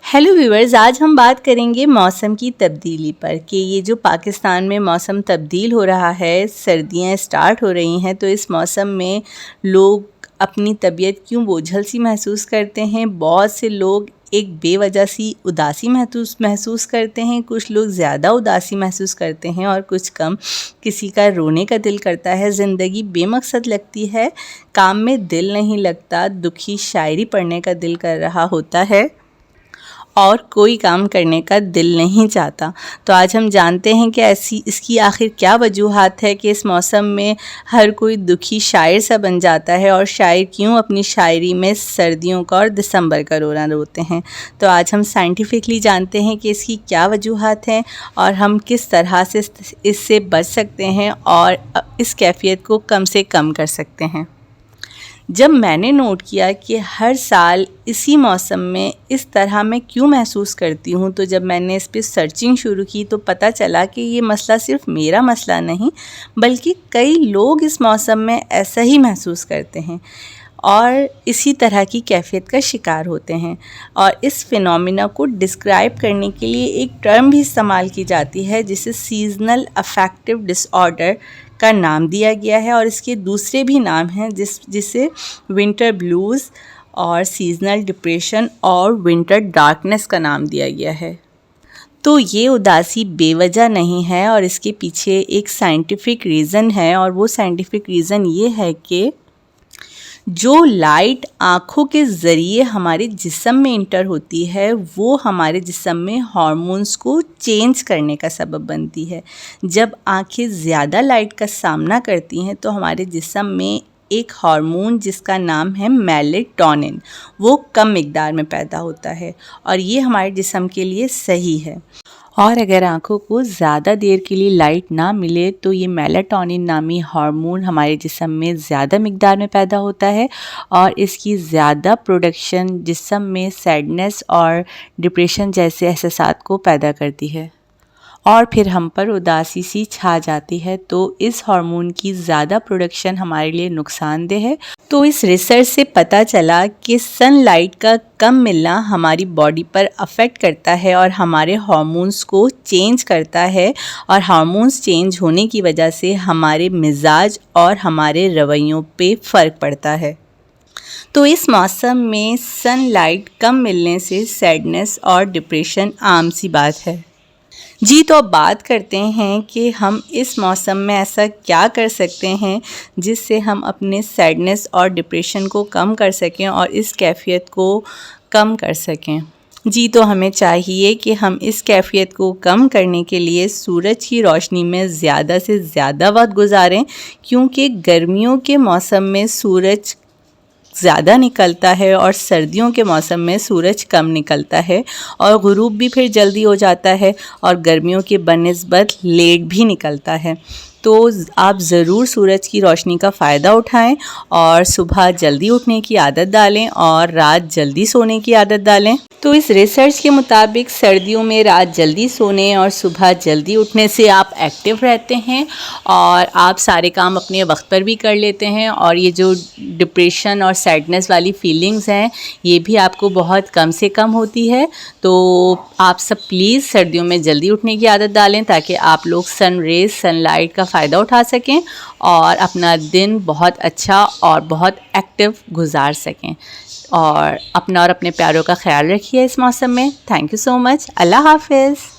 Hello viewers, आज हम बात करेंगे मौसम की तब्दीली पर कि ये जो पाकिस्तान में मौसम तब्दील हो रहा है, सर्दियां स्टार्ट हो रही हैं, तो इस मौसम में लोग अपनी तबीयत क्यों बोझल सी महसूस करते हैं। बहुत से लोग एक बेवजह सी उदासी महसूस करते हैं, कुछ लोग ज़्यादा उदासी महसूस करते हैं और कुछ कम। किसी का रोने का दिल करता है, ज़िंदगी बेमकसद लगती है, काम में दिल नहीं लगता, दुखी शायरी पढ़ने का दिल कर रहा होता है और कोई काम करने का दिल नहीं चाहता। तो आज हम जानते हैं कि इसकी आखिर क्या वजूहात है कि इस मौसम में हर कोई दुखी शायर सा बन जाता है और शायर क्यों अपनी शायरी में सर्दियों का और दिसंबर का रोना रोते हैं। तो आज हम साइंटिफिकली जानते हैं कि इसकी क्या वजूहात हैं और हम किस तरह से इससे बच सकते हैं और इस कैफियत को कम से कम कर सकते हैं। जब मैंने नोट किया कि हर साल इसी मौसम में इस तरह मैं क्यों महसूस करती हूँ, तो जब मैंने इस पर सर्चिंग शुरू की तो पता चला कि ये मसला सिर्फ मेरा मसला नहीं, बल्कि कई लोग इस मौसम में ऐसा ही महसूस करते हैं और इसी तरह की कैफियत का शिकार होते हैं। और इस फिनोमिना को डिस्क्राइब करने के लिए एक टर्म भी इस्तेमाल की जाती है जिसे सीजनल अफेक्टिव डिसऑर्डर का नाम दिया गया है, और इसके दूसरे भी नाम हैं जिसे विंटर ब्लूज़ और सीजनल डिप्रेशन और विंटर डार्कनेस का नाम दिया गया है। तो ये उदासी बेवजह नहीं है और इसके पीछे एक साइंटिफिक रीज़न है, और वो साइंटिफिक रीज़न ये है कि जो लाइट आँखों के ज़रिए हमारे जिस्म में इंटर होती है वो हमारे जिस्म में हार्मोन्स को चेंज करने का सबब बनती है। जब आँखें ज़्यादा लाइट का सामना करती हैं तो हमारे जिस्म में एक हार्मोन जिसका नाम है मेलेटोनिन, वो कम मिक़दार में पैदा होता है और ये हमारे जिस्म के लिए सही है। और अगर आँखों को ज़्यादा देर के लिए लाइट ना मिले तो ये मेलाटोनिन नामी हार्मोन हमारे जिस्म में ज़्यादा मिक़दार में पैदा होता है और इसकी ज़्यादा प्रोडक्शन जिस्म में सैडनेस और डिप्रेशन जैसे एहसासात को पैदा करती है और फिर हम पर उदासी सी छा जाती है। तो इस हार्मोन की ज़्यादा प्रोडक्शन हमारे लिए नुकसानदेह है। तो इस रिसर्च से पता चला कि सनलाइट का कम मिलना हमारी बॉडी पर अफेक्ट करता है और हमारे हार्मोन्स को चेंज करता है, और हार्मोन्स चेंज होने की वजह से हमारे मिजाज और हमारे रवैयों पे फ़र्क पड़ता है। तो इस मौसम में सनलाइट कम मिलने से सैडनेस और डिप्रेशन आम सी बात है। जी, तो अब बात करते हैं कि हम इस मौसम में ऐसा क्या कर सकते हैं जिससे हम अपने सैडनेस और डिप्रेशन को कम कर सकें और इस कैफियत को कम कर सकें। जी, तो हमें चाहिए कि हम इस कैफियत को कम करने के लिए सूरज की रोशनी में ज़्यादा से ज़्यादा वक्त गुजारें, क्योंकि गर्मियों के मौसम में सूरज ज़्यादा निकलता है और सर्दियों के मौसम में सूरज कम निकलता है और गुरूब भी फिर जल्दी हो जाता है और गर्मियों के बनिस्बत लेट भी निकलता है। तो आप ज़रूर सूरज की रोशनी का फ़ायदा उठाएं और सुबह जल्दी उठने की आदत डालें और रात जल्दी सोने की आदत डालें। तो इस रिसर्च के मुताबिक सर्दियों में रात जल्दी सोने और सुबह जल्दी उठने से आप एक्टिव रहते हैं और आप सारे काम अपने वक्त पर भी कर लेते हैं, और ये जो डिप्रेशन और सैडनेस वाली फीलिंग्स हैं ये भी आपको बहुत कम से कम होती है। तो आप सब प्लीज़ सर्दियों में जल्दी उठने की आदत डालें ताकि आप लोग सनलाइट का फ़ायदा उठा सकें और अपना दिन बहुत अच्छा और बहुत एक्टिव गुजार सकें। और अपना और अपने प्यारों का ख्याल रखिए इस मौसम में। Thank you so much. अल्लाह हाफ़िज़।